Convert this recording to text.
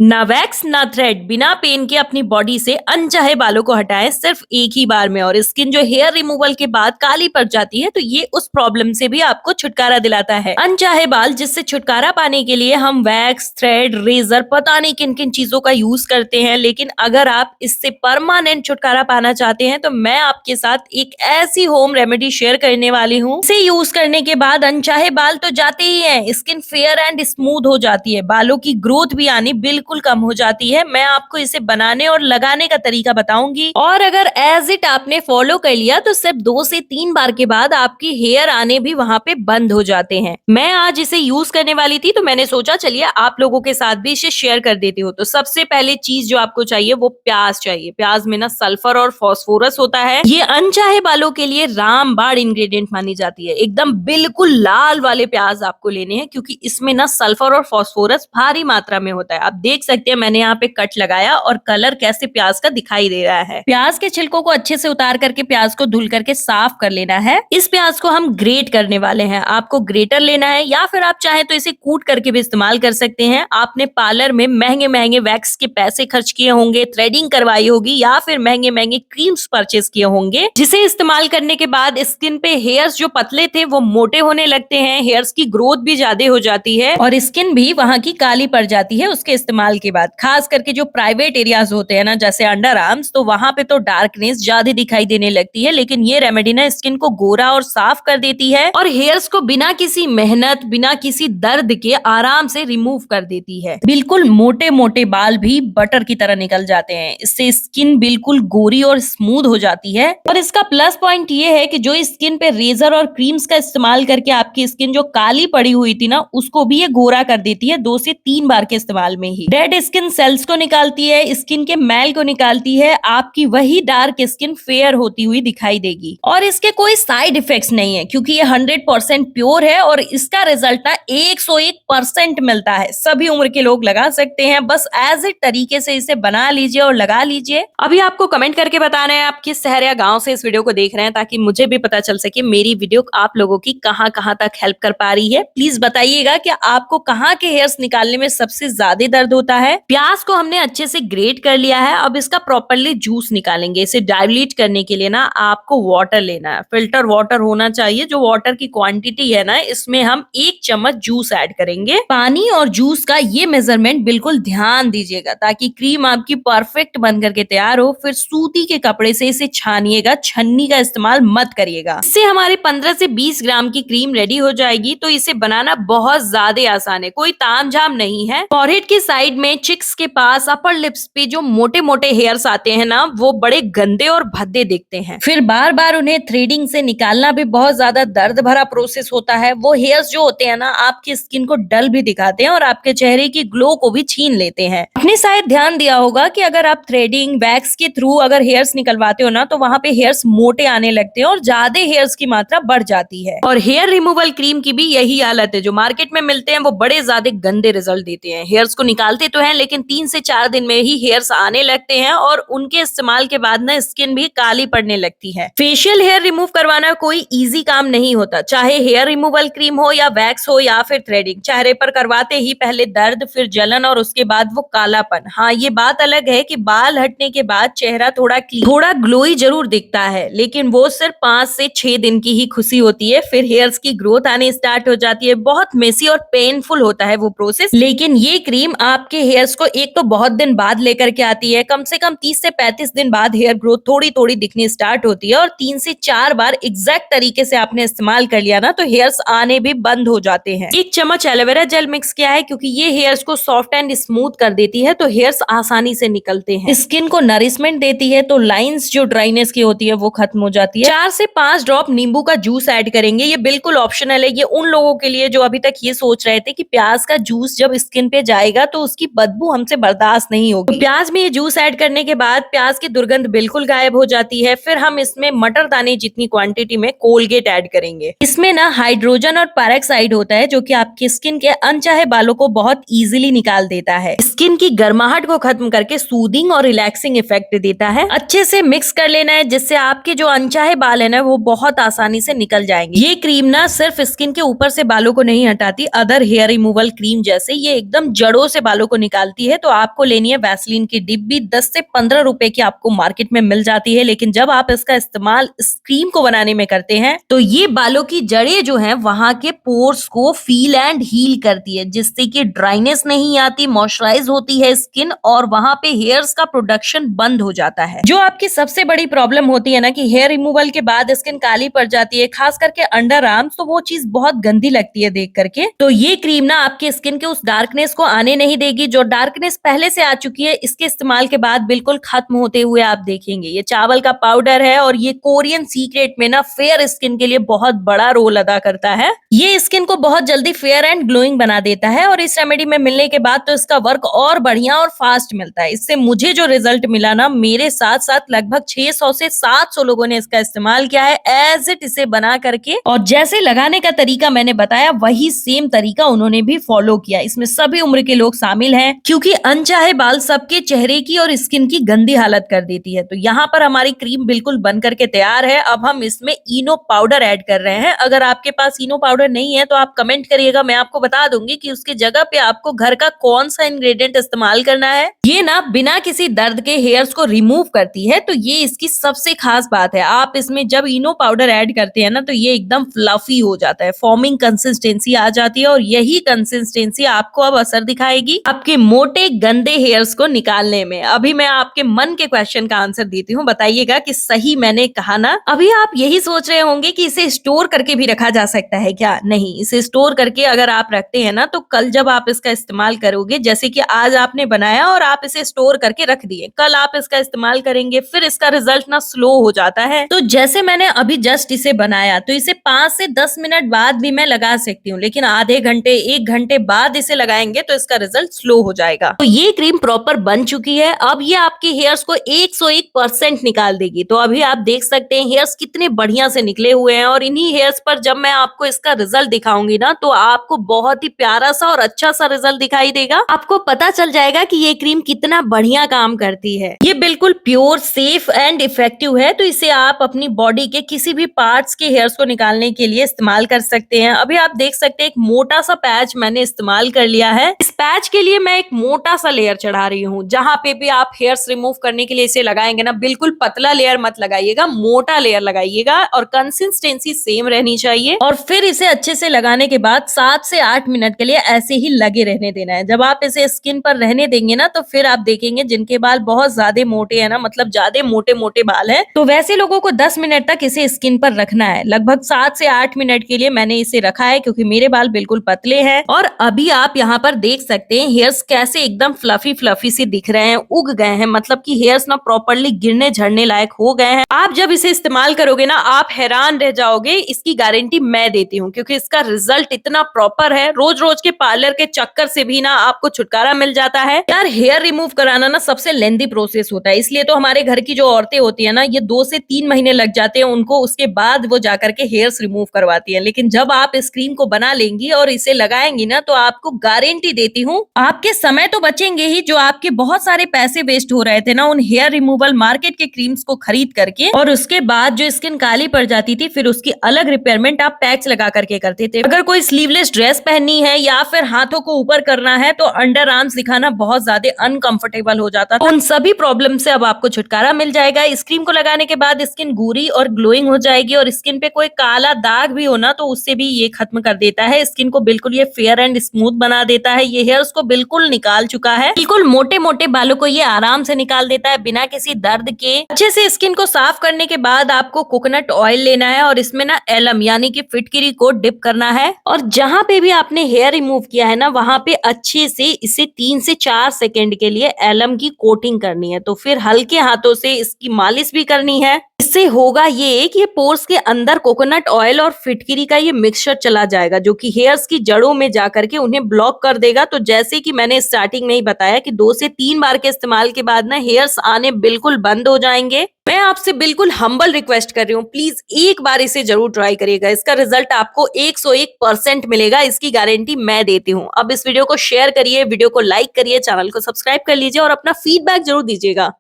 ना वैक्स ना थ्रेड, बिना पेन के अपनी बॉडी से अनचाहे बालों को हटाएं सिर्फ एक ही बार में। और स्किन जो हेयर रिमूवल के बाद काली पड़ जाती है, तो ये उस प्रॉब्लम से भी आपको छुटकारा दिलाता है। अनचाहे बाल जिससे छुटकारा पाने के लिए हम वैक्स, थ्रेड, रेजर, पता नहीं किन किन चीजों का यूज करते हैं, लेकिन अगर आप इससे परमानेंट छुटकारा पाना चाहते हैं तो मैं आपके साथ एक ऐसी होम रेमेडी शेयर करने वाली हूँ। इसे यूज करने के बाद अनचाहे बाल तो जाते ही हैं, स्किन फेयर एंड स्मूथ हो जाती है, बालों की ग्रोथ भी आनी बिल्कुल कम हो जाती है। मैं आपको इसे बनाने और लगाने का तरीका बताऊंगी, और अगर एज इट आपने फॉलो कर लिया तो सिर्फ 2 से 3 बार के बाद आपकी हेयर आने भी वहां पे बंद हो जाते हैं। मैं आज इसे यूज करने वाली थी, तो मैंने सोचा चलिए आप लोगों के साथ भी इसे शेयर कर देती हूँ। तो सबसे पहले चीज जो आपको चाहिए वो प्याज चाहिए। प्याज में ना सल्फर और फास्फोरस होता है, ये अनचाहे बालों के लिए रामबाण इंग्रेडिएंट मानी जाती है। एकदम बिल्कुल लाल वाले प्याज आपको लेने हैं, क्योंकि इसमें ना सल्फर और फास्फोरस भारी मात्रा में होता है। आप देख सकते हैं मैंने यहाँ पे कट लगाया और कलर कैसे प्याज का दिखाई दे रहा है। प्याज के छिलकों को अच्छे से उतार करके प्याज को धुल करके साफ कर लेना है। इस प्याज को हम ग्रेट करने वाले हैं। आपको ग्रेटर लेना है या फिर आप चाहे तो इसे कूट करके भी इस्तेमाल कर सकते हैं। आपने पार्लर में महंगे महंगे वैक्स के पैसे खर्च किए होंगे, थ्रेडिंग करवाई होगी या फिर महंगे महंगे क्रीम्स परचेज किए होंगे, जिसे इस्तेमाल करने के बाद स्किन पे हेयर्स जो पतले थे वो मोटे होने लगते हैं, हेयर्स की ग्रोथ भी ज्यादा हो जाती है और स्किन भी वहां की काली पड़ जाती है उसके इस्तेमाल के बाद। खास करके जो प्राइवेट एरियाज होते हैं ना, जैसे अंडर आर्म्स, तो वहां पे तो डार्कनेस ज्यादा दिखाई देने लगती है, लेकिन ये रेमेडी ना स्किन को गोरा और साफ कर देती है और हेयर्स को बिना किसी मेहनत, बिना किसी दर्द के आराम से रिमूव कर देती है। बिल्कुल मोटे मोटे बाल भी बटर की तरह निकल जाते हैं। इससे स्किन बिल्कुल गोरी और स्मूथ हो जाती है। और इसका प्लस पॉइंट ये है कि जो स्किन पे रेजर और क्रीम्स का इस्तेमाल करके आपकी स्किन जो काली पड़ी हुई थी ना, उसको भी ये गोरा कर देती है 2 से 3 बार के इस्तेमाल में ही। डेड स्किन सेल्स को निकालती है, स्किन के मैल को निकालती है, आपकी वही डार्क स्किन फेयर होती हुई दिखाई देगी। और इसके कोई साइड इफेक्ट्स नहीं है, क्योंकि ये 100% प्योर है और इसका रिजल्ट ना 101% मिलता है। सभी उम्र के लोग लगा सकते हैं, बस एज ए तरीके से इसे बना लीजिए और लगा लीजिए। अभी आपको कमेंट करके बताना है आप किस शहर या गांव से इस वीडियो को देख रहे हैं, ताकि मुझे भी पता चल सके मेरी वीडियो आप लोगों की कहां कहां तक हेल्प कर पा रही है। प्लीज बताइएगा कि आपको कहां के हेयर्स निकालने में सबसे ज्यादा दर्द होता है। प्याज को हमने अच्छे से ग्रेट कर लिया है, अब इसका प्रॉपरली जूस निकालेंगे। इसे डाइल्यूट करने के लिए ना आपको वाटर लेना है, फिल्टर वाटर होना चाहिए। जो वाटर की क्वांटिटी है ना, इसमें हम 1 चम्मच जूस ऐड करेंगे। पानी और जूस का ये मेजरमेंट बिल्कुल ध्यान दीजिएगा, ताकि क्रीम आपकी परफेक्ट बन करके तैयार हो। फिर सूती के कपड़े से इसे छानिएगा, छन्नी का इस्तेमाल मत करिएगा। इससे हमारे 15 से 20 ग्राम की क्रीम रेडी हो जाएगी। तो इसे बनाना बहुत ज्यादा आसान है, कोई तामझाम नहीं है। फॉरहेड के साइड में, चिक्स के पास, अपर लिप्स पे जो मोटे मोटे हेयर्स आते हैं ना, वो बड़े गंदे और भद्दे दिखते हैं। फिर बार बार उन्हें थ्रेडिंग से निकालना भी बहुत ज्यादा दर्द भरा प्रोसेस होता है। वो हेयर्स जो होते हैं ना, आपकी स्किन को डल भी दिखाते हैं और आपके चेहरे की ग्लो को भी छीन लेते हैं। आपने शायद ध्यान दिया होगा कि अगर आप थ्रेडिंग, वैक्स के थ्रू अगर हेयर्स निकलवाते हो ना, तो वहां पे हेयर्स मोटे आने लगते हैं और ज्यादा हेयर्स की मात्रा बढ़ जाती है। और हेयर रिमूवल क्रीम की भी यही हालत है। जो मार्केट में मिलते हैं वो बड़े ज्यादा गंदे रिजल्ट देते हैं। हेयर्स को निकालते तो हैं, लेकिन 3 से 4 दिन में ही हेयर्स आने लगते हैं और उनके इस्तेमाल के बाद ना स्किन भी काली पड़ने लगती है। फेशियल हेयर रिमूव करवाना कोई इजी काम नहीं होता, चाहे हेयर रिमूवल क्रीम हो या वैक्स हो या फिर थ्रेडिंग। चेहरे पर करवाते ही पहले दर्द, फिर जलन और उसके बाद वो कालापन। हाँ, ये बात अलग है कि बाल हटने के बाद चेहरा थोड़ा ग्लोई जरूर दिखता है, लेकिन वो सिर्फ 5 से 6 दिन की ही खुशी होती है। फिर हेयर्स की ग्रोथ आने स्टार्ट हो जाती है। बहुत मेसी और पेनफुल होता है वो प्रोसेस, लेकिन ये क्रीम आपके हेयर्स को एक तो बहुत दिन बाद लेकर के आती है। कम से कम 30 से 35 दिन बाद हेयर ग्रोथ थोड़ी थोड़ी दिखनी स्टार्ट होती है और 3 से 4 बार एग्जैक्ट तरीके से आपने इस्तेमाल कर लिया ना, तो हेयर्स आने भी बंद हो जाते हैं। 1 चम्मच एलोवेरा जेल मिक्स किया है, क्योंकि ये हेयर्स को सॉफ्ट एंड स्मूथ कर देती है, तो हेयर्स आसानी से निकलते हैं। स्किन को नरिशमेंट देती है, तो लाइंस जो ड्राइनेस की होती है वो खत्म हो जाती है। 4 से 5 ड्रॉप नींबू का जूस ऐड करेंगे। ये बिल्कुल ऑप्शनल है। ये उन लोगों के लिए जो अभी तक ये सोच रहे थे कि प्याज का जूस जब स्किन पे जाएगा तो उसकी बदबू हमसे बर्दाश्त नहीं होगी। तो प्याज में ये जूस ऐड करने के बाद प्याज की दुर्गंध बिल्कुल गायब हो जाती है। फिर हम इसमें मटर दाने जितनी क्वांटिटी में कोलगेट ऐड करेंगे। इसमें ना हाइड्रोजन और पेरोक्साइड होता है, जो कि आपकी स्किन के अनचाहे बालों को बहुत इजीली निकाल देता है। स्किन की गर्माहट को खत्म करके सूदिंग और रिलैक्सिंग इफेक्ट देता है। अच्छे से मिक्स कर लेना है, जिससे आपके जो अनचाहे बाल है ना, वो बहुत आसानी से निकल जाएंगे। ये क्रीम ना सिर्फ स्किन के ऊपर से बालों को नहीं हटाती, अदर हेयर रिमूवल क्रीम जैसे ये एकदम जड़ों से बालों को निकालती है तो आपको लेनी है वैसलीन की डिब्बी। 10 से 15 रुपए की आपको मार्केट में मिल जाती है, लेकिन जब आप इसका इस्तेमाल इस क्रीम को बनाने में करते हैं तो ये बालों की जड़ें जो हैं वहां के पोर्स को फील एंड हील करती है, जिससे कि ड्राइनेस नहीं आती, मॉइस्चराइज होती है स्किन और वहां पे हेयर्स का प्रोडक्शन बंद हो जाता है। जो आपकी सबसे बड़ी प्रॉब्लम होती है ना कि हेयर रिमूवल के बाद स्किन काली पड़ जाती है, खास करके अंडर आर्म्स, तो वो चीज बहुत गंदी लगती है देख करके। तो ये क्रीम ना आपकी स्किन के उस डार्कनेस को आने नहीं देगी। जो डार्कनेस पहले से आ चुकी है इसके इस्तेमाल के बाद बिल्कुल खत्म होते हुए आप देखेंगे। ये चावल का पाउडर है और ये कोरियन सीक्रेट में ना फेयर स्किन के लिए बहुत बड़ा रोल अदा करता है। ये स्किन को बहुत जल्दी फेयर एंड ग्लोइंग बना देता है और इस रेमेडी में मिलने के बाद तो इसका वर्क और बढ़िया और फास्ट मिलता है। इससे मुझे जो रिजल्ट मिला ना, मेरे साथ साथ लगभग 600 से 700 लोगों ने इसका इस्तेमाल किया है एज इट इसे बना करके, और जैसे लगाने का तरीका मैंने बताया वही सेम तरीका उन्होंने भी फॉलो किया। इसमें सभी उम्र के लोग शामिल हैं क्योंकि अनचाहे बाल सबके चेहरे की और स्किन की गंदी हालत कर देती है। तो यहाँ पर हमारी क्रीम बिल्कुल बन करके तैयार है। अब हम इसमें इनो पाउडर ऐड कर रहे हैं। अगर आपके पास इनो पाउडर नहीं है तो आप कमेंट करिएगा, मैं आपको बता दूंगी कि उसकी जगह पे आपको घर का कौन सा इंग्रेडिएंट इस्तेमाल करना है। ये ना बिना किसी दर्द के हेयर्स को रिमूव करती है, तो ये इसकी सबसे खास बात है। आप इसमें जब इनो पाउडर ऐड करते हैं ना तो ये एकदम फ्लफी हो जाता है, फॉर्मिंग कंसिस्टेंसी आ जाती है और यही कंसिस्टेंसी आपको अब असर दिखाएगी आपके मोटे गंदे हेयर्स को निकालने में। अभी मैं आपके मन के क्वेश्चन का आंसर देती हूँ, बताइएगा कि सही मैंने कहा ना। अभी आप यही सोच रहे होंगे कि इसे स्टोर करके भी रखा जा सकता है क्या? नहीं, इसे स्टोर करके अगर आप रखते हैं ना तो कल जब आप इसका इस्तेमाल करोगे, जैसे कि आज आपने बनाया और आप इसे स्टोर करके रख दिए, कल आप इसका इस्तेमाल करेंगे फिर इसका रिजल्ट ना स्लो हो जाता है। तो जैसे मैंने अभी जस्ट इसे बनाया तो इसे 5 से 10 मिनट बाद भी मैं लगा सकती हूँ, लेकिन आधे घंटे 1 घंटे बाद इसे लगाएंगे तो इसका रिजल्ट स्लो हो जाएगा। तो ये क्रीम प्रॉपर बन चुकी है। अब ये आपके हेयर्स को 101% निकाल देगी। तो अभी आप देख सकते हैं हेयर्स कितने बढ़िया से निकले हुए हैं और इन्हीं हेयर्स पर जब मैं आपको इसका रिजल्ट दिखाऊंगी ना तो आपको बहुत ही प्यारा सा और अच्छा सा रिजल्ट दिखाई देगा। आपको पता चल जाएगा कि ये क्रीम कितना बढ़िया काम करती है। ये बिल्कुल प्योर, सेफ एंड इफेक्टिव है। तो इसे आप अपनी बॉडी के किसी भी पार्ट्स के हेयर्स को निकालने के लिए इस्तेमाल कर सकते हैं। अभी आप देख सकते हैं एक मोटा सा पैच मैंने इस्तेमाल कर लिया है। इस पैच के लिए मैं एक मोटा सा लेयर चढ़ा रही हूँ। जहां पे भी आप हेयर्स रिमूव करने के लिए इसे लगाएंगे ना, बिल्कुल पतला लेयर मत लगाइएगा, मोटा लेयर लगाइएगा और कंसिस्टेंसी सेम रहनी चाहिए। और फिर इसे अच्छे से लगाने के बाद 7 से 8 मिनट के लिए ऐसे ही लगे रहने देना है। जब आप इसे स्किन पर रहने देंगे ना तो फिर आप देखेंगे जिनके बाल बहुत ज्यादा मोटे हैं ना, मतलब ज्यादा मोटे मोटे बाल हैं, तो वैसे लोगों को 10 मिनट तक इसे स्किन पर रखना है। लगभग 7 से 8 मिनट के लिए मैंने इसे रखा है क्योंकि मेरे बाल बिल्कुल पतले हैं। और अभी आप यहाँ पर देख सकते हैं हेयर्स कैसे एकदम फ्लफी फ्लफी से दिख रहे हैं, उग गए हैं, मतलब कि हेयर्स ना प्रॉपरली गिरने झड़ने लायक हो गए हैं। आप जब इसे इस्तेमाल करोगे ना आप हैरान रह जाओगे, इसकी गारंटी मैं देती हूँ क्योंकि इसका रिजल्ट इतना प्रॉपर है। रोज रोज के पार्लर के चक्कर से भी ना आपको छुटकारा मिल जाता है। यार हेयर रिमूव कराना ना सबसे लेंथी प्रोसेस होता है, इसलिए तो हमारे घर की जो औरतें होती है ना ये 2 से 3 महीने लग जाते हैं उनको, उसके बाद वो जाकर के हेयर्स रिमूव करवाती है। लेकिन जब आप इस क्रीम को बना लेंगी और इसे लगाएंगी ना तो आपको गारंटी देती हूँ आपके समय तो बचेंगे ही, जो आपके बहुत सारे पैसे वेस्ट हो रहे थे ना उन हेयर रिमूवल मार्केट के क्रीम्स को खरीद करके, और उसके बाद जो स्किन काली पड़ जाती थी फिर उसकी अलग रिपेयरमेंट आप पैच लगा करके करते थे। अगर कोई स्लीवलेस ड्रेस पहननी है या फिर हाथों को ऊपर करना है तो अंडर आर्म्स दिखाना बहुत ज्यादा अनकंफर्टेबल हो जाता था। उन सभी प्रॉब्लम से अब आपको छुटकारा मिल जाएगा। इस क्रीम को लगाने के बाद स्किन गोरी और ग्लोइंग हो जाएगी और स्किन पे कोई काला दाग भी हो ना तो उससे भी ये खत्म कर देता है। स्किन को बिल्कुल ये फेयर एंड स्मूथ बना देता है। ये हेयर्स को बिल्कुल निकाल चुका है। बिल्कुल मोटे मोटे बालों को ये आराम से निकाल देता है बिना किसी दर्द के। अच्छे से स्किन को साफ करने के बाद आपको कोकोनट ऑयल लेना है और इसमें ना एलम यानी कि फिटकिरी को डिप करना है और जहां पे भी आपने हेयर रिमूव किया है ना वहां पे अच्छे से इसे 3 से 4 सेकेंड के लिए एलम की कोटिंग करनी है। तो फिर हल्के हाथों से इसकी मालिश भी करनी है। इससे होगा ये कि पोर्स के अंदर कोकोनट ऑयल और फिटकिरी का ये मिक्सचर चला जाएगा जो कि हेयर्स की जड़ों में जाकर के उन्हें ब्लॉक कर देगा। तो जैसे कि मैंने स्टार्टिंग में ही बताया कि 2 से 3 बार के इस्तेमाल के बाद ना हेयर्स आने बिल्कुल बंद हो जाएंगे। मैं आपसे बिल्कुल हम्बल रिक्वेस्ट कर रही हूँ, प्लीज एक बार इसे जरूर ट्राई करिएगा। इसका रिजल्ट आपको 101% मिलेगा, इसकी गारंटी मैं देती हूँ। अब इस वीडियो को शेयर करिए, वीडियो को लाइक करिए, चैनल को सब्सक्राइब कर लीजिए और अपना फीडबैक जरूर दीजिएगा।